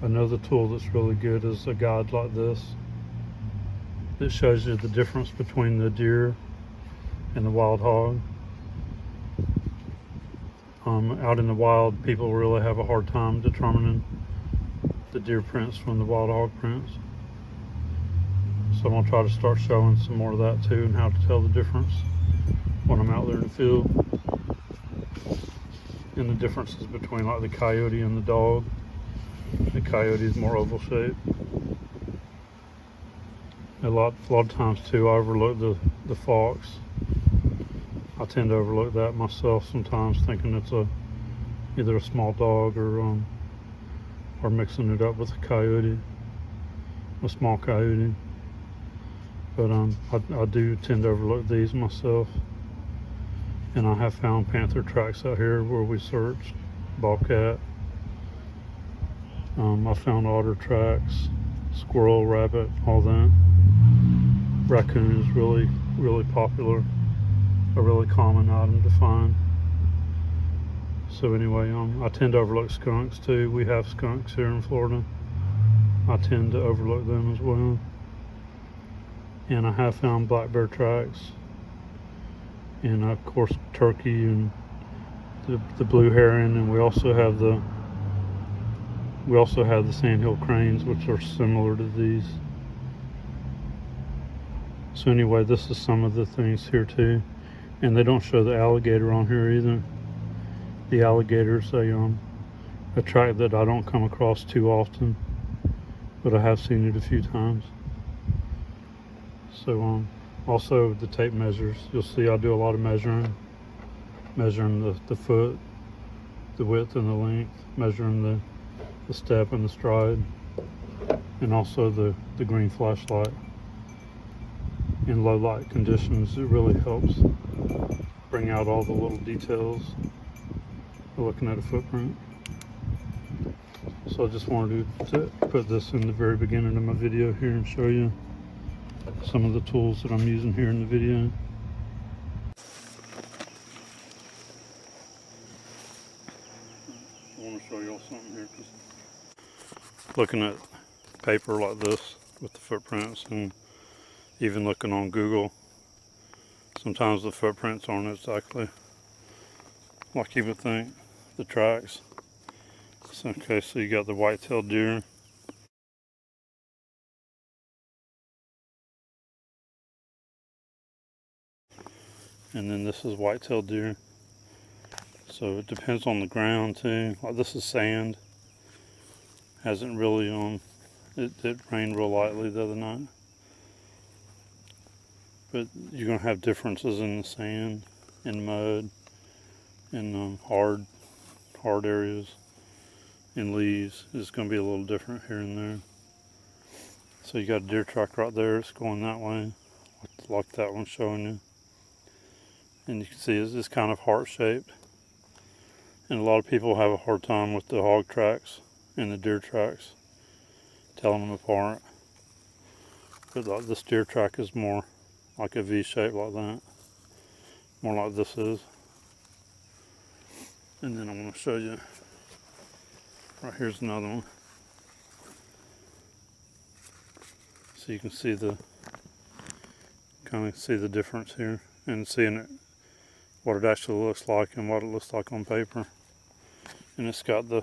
Another tool that's really good is a guide like this. It shows you the difference between the deer and the wild hog. Out in the wild, people really have a hard time determining the deer prints from the wild hog prints. So I'm gonna try to start showing some more of that too, and how to tell the difference when I'm out there in the field. And the differences between like the coyote and the dog. The coyote is more oval shaped. A lot of times too, I overlook the fox. I tend to overlook that myself sometimes, thinking it's either a small dog or mixing it up with a coyote, a small coyote. But I do tend to overlook these myself. And I have found panther tracks out here where we searched, bobcat. I found otter tracks, squirrel, rabbit, all that. Raccoon is really popular, a really common item to find. So anyway, I tend to overlook skunks too. We have skunks here in Florida. I tend to overlook them as well. And I have found black bear tracks, and of course turkey and the blue heron, and we also have the sandhill cranes, which are similar to these. So anyway, this is some of the things here too, and they don't show the alligator on here either. The alligator's a track that I don't come across too often, but I have seen it a few times. So also the tape measures. You'll see I do a lot of measuring the foot, the width and the length, measuring the step and the stride, and also the green flashlight. In low light conditions, it really helps bring out all the little details of looking at a footprint. So I just wanted to put this in the very beginning of my video here and show you some of the tools that I'm using here in the video. I want to show y'all something here. Looking at paper like this with the footprints, and even looking on Google, sometimes the footprints aren't exactly like you would think, the tracks. So, okay, so you got the white-tailed deer. And then this is white-tailed deer. So it depends on the ground too. Like this is sand. Hasn't really it rained real lightly the other night. But you're gonna have differences in the sand, in mud, in hard areas, in leaves. It's gonna be a little different here and there. So you got a deer track right there. It's going that way, like that one's showing you. And you can see it's kind of heart-shaped. And a lot of people have a hard time with the hog tracks and the deer tracks, telling them apart. But like this deer track is more like a V shape like that. More like this is. And then I'm going to show you, right here's another one. So you can see kind of see the difference here, and seeing it, what it actually looks like and what it looks like on paper. And it's got the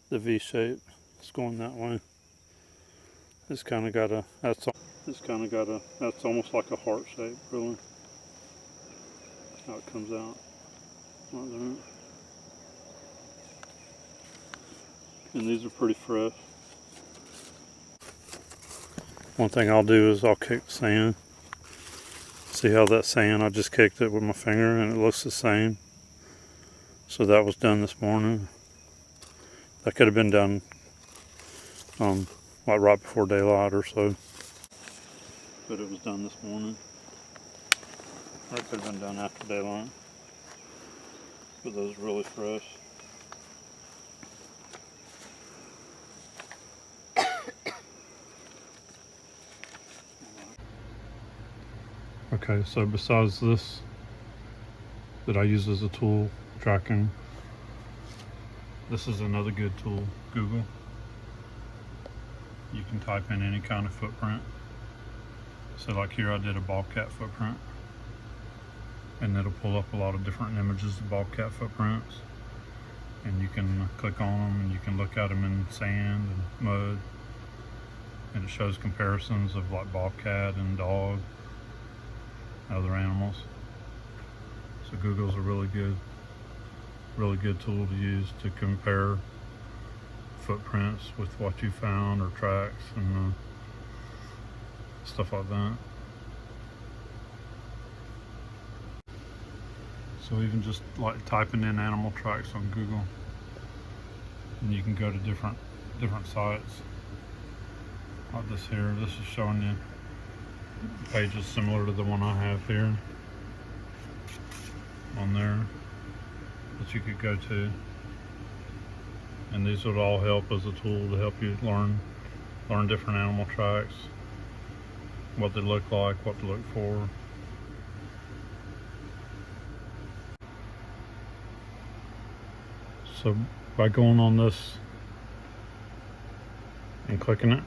V shape. It's going that way. It's kind of got that's almost like a heart shape, really. How it comes out like that. And these are pretty fresh. One thing I'll do is I'll kick the sand. See how that sand, I just kicked it with my finger and it looks the same. So that was done this morning. That could have been done like right before daylight or so. But it was done this morning. That could have been done after daylight. But those are really fresh. Okay, so besides this that I use as a tool, tracking, this is another good tool, Google. you can type in any kind of footprint. So like here I did a bobcat footprint, and it'll pull up a lot of different images of bobcat footprints, and you can click on them and you can look at them in sand and mud, and it shows comparisons of like bobcat and dog and other animals. So Google's a really good tool to use to compare footprints with what you found or tracks and stuff like that. So even just like typing in animal tracks on Google, and you can go to different sites like this here. This is showing you pages similar to the one I have here on there that you could go to, and these would all help as a tool to help you learn different animal tracks, what they look like, what to look for. So by going on this and clicking it,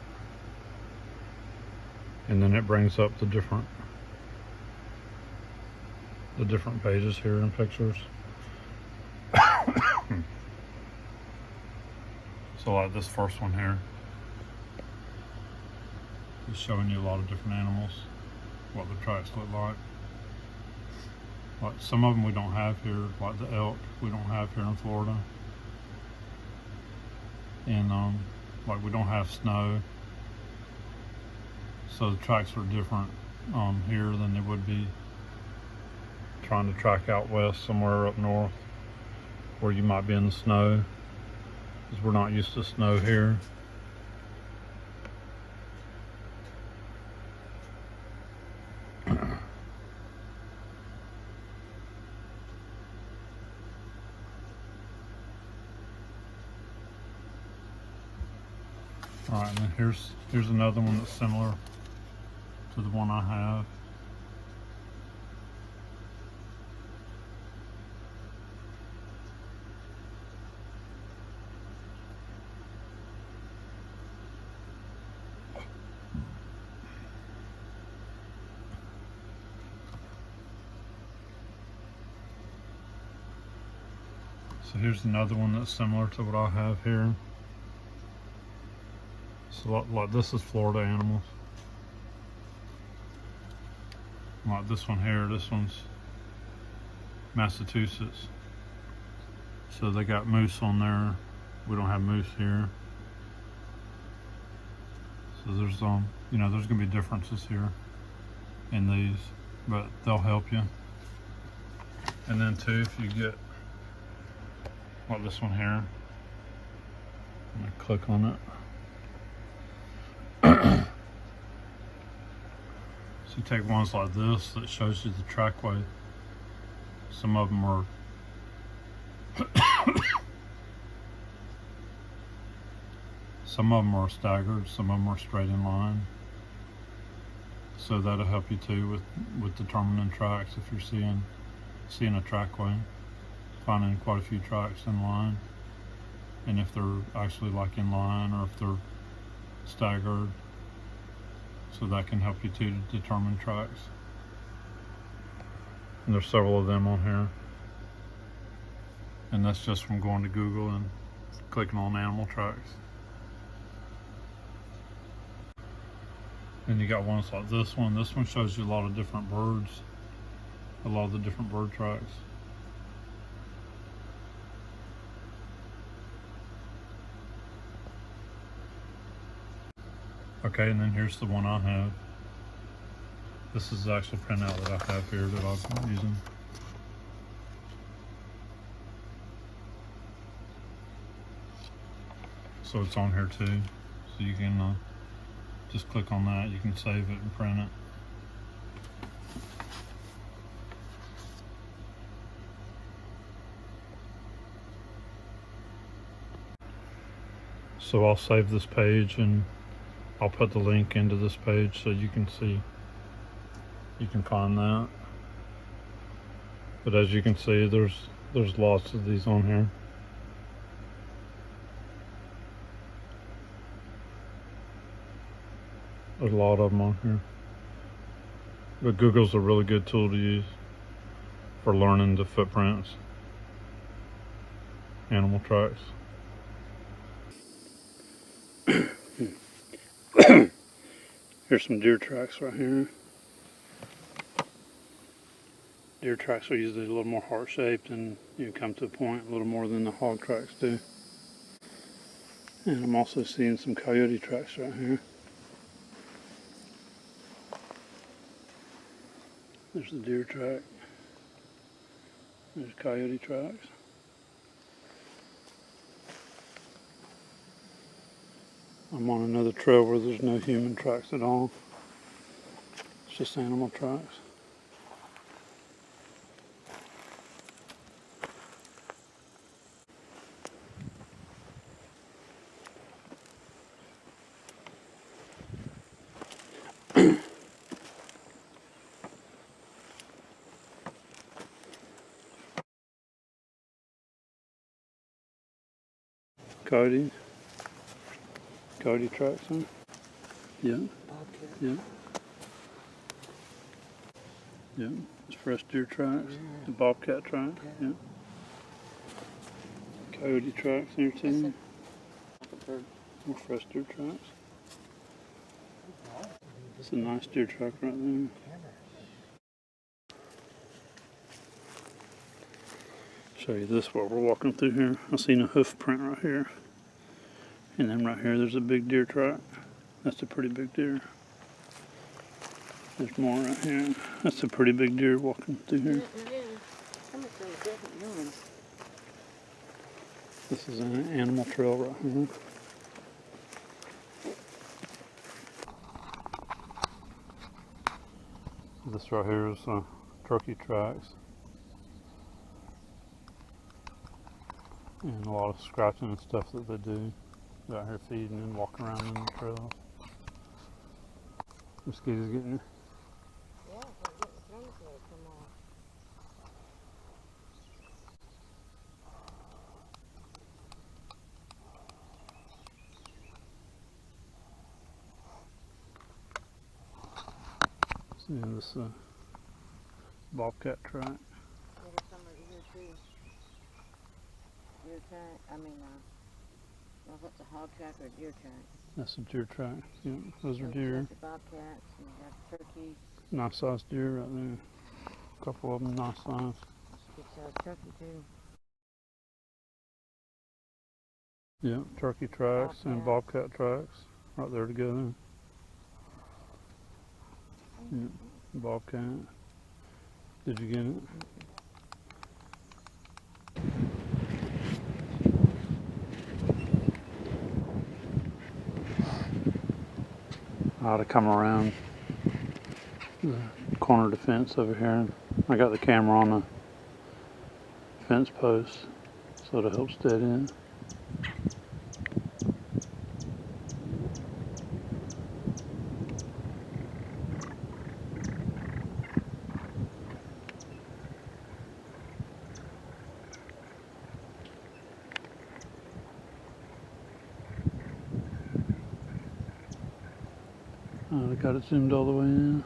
and then it brings up the different pages here and pictures. So like this first one here is showing you a lot of different animals, what the tracks look like. Like some of them we don't have here, like the elk we don't have here in Florida. And like we don't have snow, so the tracks are different here than they would be trying to track out west somewhere up north where you might be in the snow, because we're not used to snow here. All right, and then here's another one that's similar to the one I have. So here's another one that's similar to what I have here. So like this is Florida animals. Like this one here, this one's Massachusetts. So they got moose on there. We don't have moose here. So there's you know, there's gonna be differences here in these, but they'll help you. And then too, if you get like this one here, I'm gonna click on it. So you take ones like this that shows you the trackway. Some of them are some of them are staggered, some of them are straight in line. So that'll help you too with determining tracks if you're seeing a trackway, finding quite a few tracks in line, and if they're actually like in line or if they're staggered. So that can help you too to determine tracks. And there's several of them on here. And that's just from going to Google and clicking on animal tracks. And you got ones like this one. This one shows you a lot of different birds, a lot of the different bird tracks. Okay, and then here's the one I have. This is the actual printout that I have here that I'm using. So it's on here too. So you can just click on that, you can save it and print it. So I'll save this page and I'll put the link into this page so you can see, you can find that. But as you can see, there's lots of these on here. There's a lot of them on here. But Google's a really good tool to use for learning the footprints, animal tracks. Here's some deer tracks right here. Deer tracks are usually a little more heart-shaped and you come to a point a little more than the hog tracks do. And I'm also seeing some coyote tracks right here. There's the deer track. There's coyote tracks. I'm on another trail where there's no human tracks at all. It's just animal tracks. Coyote tracks, huh? Yeah. Bobcat. Yeah. Yeah. It's fresh deer tracks. Yeah. The bobcat track. Yeah. Coyote tracks here too. More fresh deer tracks. It's a nice deer track right there. Show you this while we're walking through here. I seen a hoof print right here. And then right here there's a big deer track. That's a pretty big deer. There's more right here. That's a pretty big deer walking through here. This is an animal trail right here. This right here is turkey tracks. And a lot of scratching and stuff that they do. They're out here feeding and walking around in the trails. Mosquitoes getting you. Yeah, but the throats will come off. Seeing this bobcat track. There's some over here too. Deer track, I don't know if it's a hog track or a deer track. That's a deer track. Yeah, those are There's deer. the bobcats, and you got turkeys. Nice sized deer right there. A couple of them nice size. Good size turkey too. Yeah, turkey tracks and bobcat tracks right there together. Yeah, bobcat. Did you get it? I ought to come around the corner of the fence over here. I got the camera on the fence post so it'll help steady it. I got it zoomed all the way in.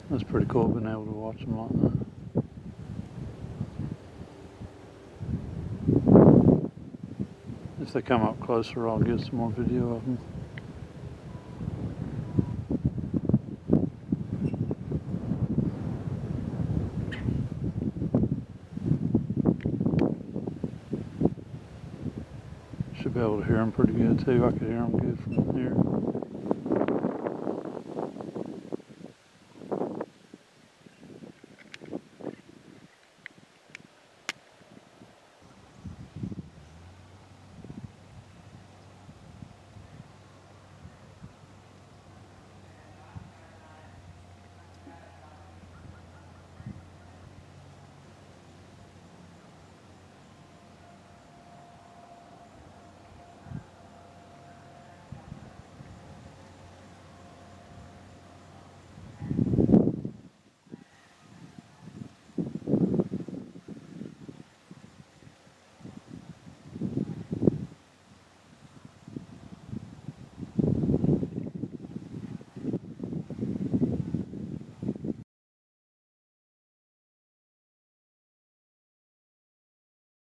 That's pretty cool being able to watch them like that. If they come up closer, I'll get some more video of them. Should be able to hear them pretty good too. I could hear them good from here.